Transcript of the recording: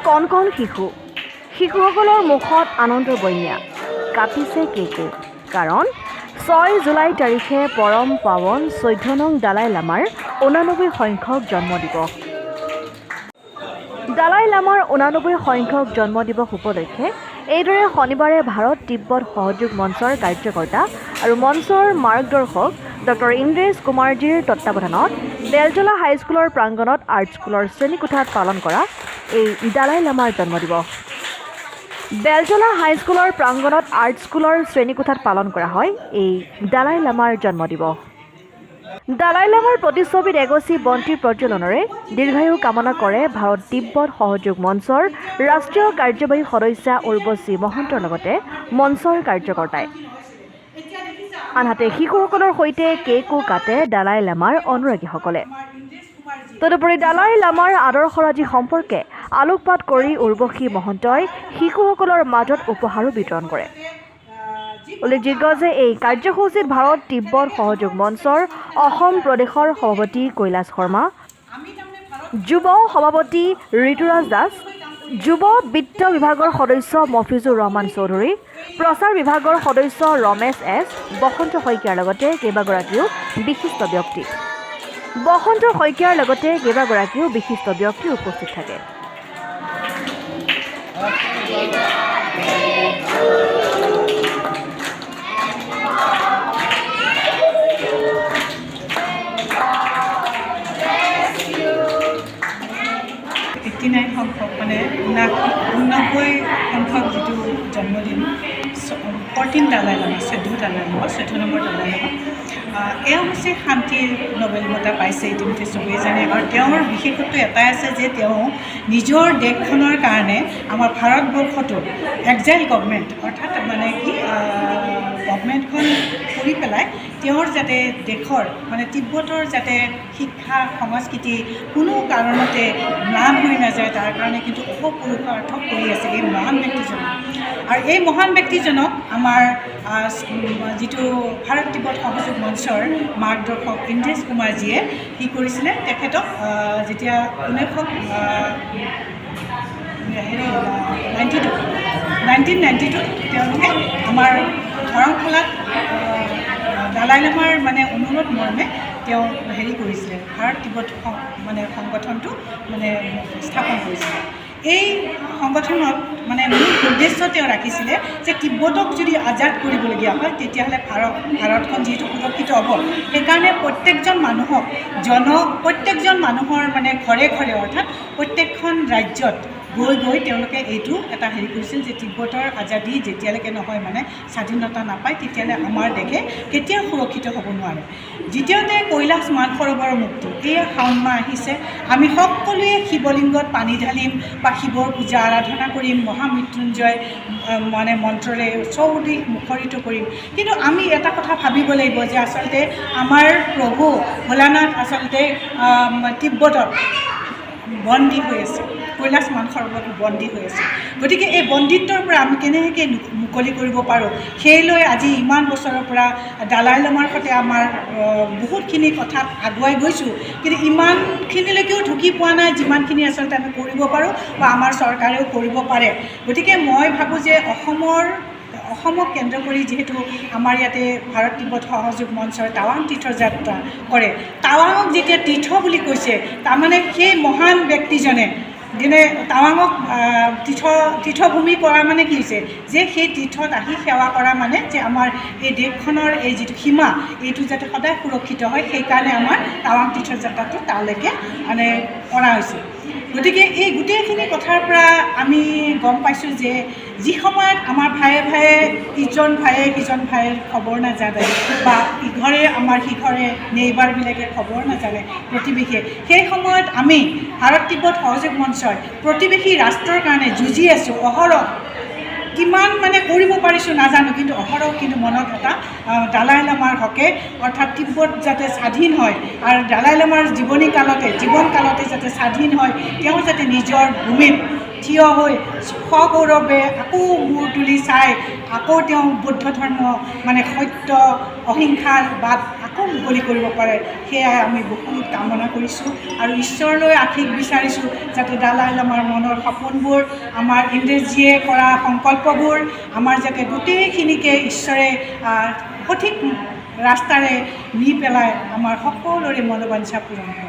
কণ কণ শিশুসকলৰ মুখত আনন্দৰ বন্যা কাটিছে কেকো। কাৰণ 6 জুলাই তাৰিখে পৰম পাৱন 14 নং দালাই লামাৰ 89 সংখ্যক জন্মদিৱস। দালাই লামাৰ 89 সংখ্যক জন্মদিৱস উপলক্ষে এইদৰে শনিবাৰে ভাৰত তিব্বত সহযোগ মঞ্চৰ কাৰ্যকৰ্তা আৰু মঞ্চৰ মাৰ্গদৰ্শক ডক্টৰ ইন্দ্ৰেশ কুমাৰজীৰ তত্বাৱধানত বেলতলা হাইস্কুলৰ প্ৰাংগণত আৰ্ট স্কুলৰ শ্ৰেণীকোঠাত পালন কৰা এই দালাই লামাৰ জন্মদিৱস। বেলতলা হাইস্কুলৰ প্ৰাংগণত আৰ্ট স্কুলৰ শ্ৰেণীকোঠাত পালন কৰা হয় এই দালাই লামাৰ জন্মদিৱস। দালাই লামাৰ প্ৰতিচ্ছবিত এগছি বন্তি প্ৰজ্বলনেৰে দীৰ্ঘায়ু কামনা কৰে ভাৰত তিব্বত সহযোগ মঞ্চৰ ৰাষ্ট্ৰীয় কাৰ্যবাহী সদস্যা উৰ্বশী মহন্তৰ লগতে মঞ্চৰ কাৰ্যকৰ্তাই। আনহাতে শিশুসকলৰ সৈতে কেকো কাটে দালাই লামাৰ অনুৰাগীসকলে। তদুপৰি দালাই লামাৰ আদৰ্শৰাজি সম্পৰ্কে আলোকপাত কৰি উৰ্বশী মহন্তই শিশুসকলৰ মাজত উপহাৰো বিতৰণ কৰে। উল্লেখযোগ্য যে এই কাৰ্যসূচীত ভাৰত তিব্বত সহযোগ মঞ্চৰ অসম প্ৰদেশৰ সভাপতি কৈলাশ শৰ্মা, যুৱ সভাপতি ঋতুৰাজ দাস, যুৱ বিত্ত বিভাগৰ সদস্য মফিজুৰ ৰহমান চৌধুৰী, প্ৰচাৰ বিভাগৰ সদস্য ৰমেশ এছ, বসন্ত শইকীয়াৰ লগতে কেইবাগৰাকীও বিশিষ্ট ব্যক্তি উপস্থিত থাকে। সংখ্যক মানে 89 সংখ্যক যিটো জন্মদিন 14 দালাই লামা 14 নম্বৰ দালাই লামা এওঁ হৈছে শান্তিৰ নোবেল বঁটা পাইছে ইতিমধ্যে চবেই জানে। আৰু তেওঁৰ বিশেষত্ব এটাই আছে যে তেওঁ নিজৰ দেশখনৰ কাৰণে আমাৰ ভাৰতবৰ্ষটো এক্সাইল গভৰ্ণমেণ্ট অৰ্থাৎ মানে কি গভৰ্ণমেণ্টখন কৰি পেলাই তেওঁৰ যাতে দেশৰ মানে তিব্বতৰ যাতে শিক্ষা সংস্কৃতি কোনো কাৰণতে ম্লান হৈ নাযায় তাৰ কাৰণে কিন্তু অপপুৰুষাৰ্থ কৰি আছে এই মহান ব্যক্তিজনক। আৰু এই মহান ব্যক্তিজনক আমাৰ যিটো ভাৰত তিব্বত সহযোগ মঞ্চৰ মাৰ্গদৰ্শক ইন্দ্ৰেশ কুমাৰজীয়ে কি কৰিছিলে, তেখেতক যেতিয়া 1992 তেওঁলোকে আমাৰ ধৰমশালাত দালাই লামাৰ মানে অনুৰোধ মৰ্মে তেওঁ কৰিছিলে, ভাৰত তিব্বত মানে সংগঠনটো মানে স্থাপন কৰিছিলে। এই সংগঠনত মানে মূল উদ্দেশ্য তেওঁ ৰাখিছিলে যে তিব্বতক যদি আজাদ কৰিবলগীয়া হয় তেতিয়াহ'লে ভাৰতখন যিহেতু সুৰক্ষিত হ'ব, সেইকাৰণে প্ৰত্যেকজন মানুহৰ মানে ঘৰে ঘৰে অৰ্থাৎ প্ৰত্যেকখন ৰাজ্যত গৈ তেওঁলোকে এইটো এটা কৰিছিল যে তিব্বতৰ আজাদী যেতিয়ালৈকে নহয় মানে স্বাধীনতা নাপায় তেতিয়াহ'লে আমাৰ দেশে কেতিয়াও সুৰক্ষিত হ'ব নোৱাৰে। দ্বিতীয়তে কৈলাশ মানসৰোবৰৰ মুক্তি। এয়া শাওণ মাহ আহিছে, আমি সকলোৱে শিৱলিংগত পানী ঢালিম বা শিৱৰ পূজা আৰাধনা কৰিম, মহামৃত্যুঞ্জয় মানে মন্ত্ৰৰে চৌদিশ মুখৰিত কৰিম। কিন্তু আমি এটা কথা ভাবিব লাগিব যে আচলতে আমাৰ প্ৰভু ভোলানাথ আচলতে তিব্বতত বন্দী হৈ আছে, কৈলাশ মানসৰোবৰত বন্দী হৈ আছে। গতিকে এই বন্দিত্বৰ পৰা আমি কেনেকৈ মুকলি কৰিব পাৰোঁ সেই লৈ আজি ইমান বছৰৰ পৰা দালাই লামাৰ সৈতে আমাৰ বহুতখিনি কথাত আগুৱাই গৈছোঁ, কিন্তু ইমানখিনিলৈকেও ঢুকি পোৱা নাই যিমানখিনি আচলতে আমি কৰিব পাৰোঁ বা আমাৰ চৰকাৰেও কৰিব পাৰে। গতিকে মই ভাবোঁ যে অসমক কেন্দ্ৰ কৰি যিহেতু আমাৰ ইয়াতে ভাৰত তিব্বত সহযোগ মঞ্চৰ টাৱাং তীৰ্থযাত্ৰা কৰে, টাৱাঙক যেতিয়া তীৰ্থ বুলি কৈছে তাৰমানে সেই মহান ব্যক্তিজনে টাৱাঙক তীৰ্থভূমি কৰা মানে কি হৈছে যে সেই তীৰ্থত আহি সেৱা কৰা মানে যে আমাৰ এই দেশখনৰ এই যিটো সীমা এইটো যাতে সদায় সুৰক্ষিত হয়, সেইকাৰণে আমাৰ টাৱাং তীৰ্থযাত্ৰাটো তালৈকে মানে কৰা হৈছে। গতিকে এই গোটেইখিনি কথাৰ পৰা আমি গম পাইছোঁ যে যি সময়ত আমাৰ ভায়ে ইজন ভায়ে সিজন ভাইৰ খবৰ নাজানে বা ইঘৰে আমাৰ সিঘৰে নেইবাৰবিলাকে খবৰ নাজানে প্ৰতিবেশীয়ে, সেই সময়ত আমি ভাৰত তিব্বত সহযোগ মঞ্চই প্ৰতিবেশী ৰাষ্ট্ৰৰ কাৰণে যুঁজি আছোঁ অহৰহ। কিমান মানে কৰিব পাৰিছোঁ নাজানো, কিন্তু অহৰহ কিন্তু মনত এটা দালাই লামাৰ হকে অৰ্থাৎ তিব্বত যাতে স্বাধীন হয় আৰু দালাই লামাৰ জীৱন কালতে যাতে স্বাধীন হয়, তেওঁ যাতে নিজৰ ভূমিত থিয় হৈ সগৌৰৱে আকৌ মূৰ তুলি চাই আকৌ তেওঁ বৌদ্ধ ধৰ্ম মানে সত্য অহিংসাৰ বাট আকৌ মুকলি কৰিব পাৰে, সেয়াই আমি বহুত কামনা কৰিছোঁ আৰু ঈশ্বৰলৈ আশীষ বিচাৰিছোঁ যাতে দালাই লামাৰ মনৰ সপোনবোৰ, আমাৰ ইংৰাজীয়ে কৰা সংকল্পবোৰ, আমাৰ যাতে গোটেইখিনিকে ঈশ্বৰে সঠিক ৰাস্তাৰে নি পেলাই আমাৰ সকলোৰে মনোবাঞ্ছা পূৰণ কৰে।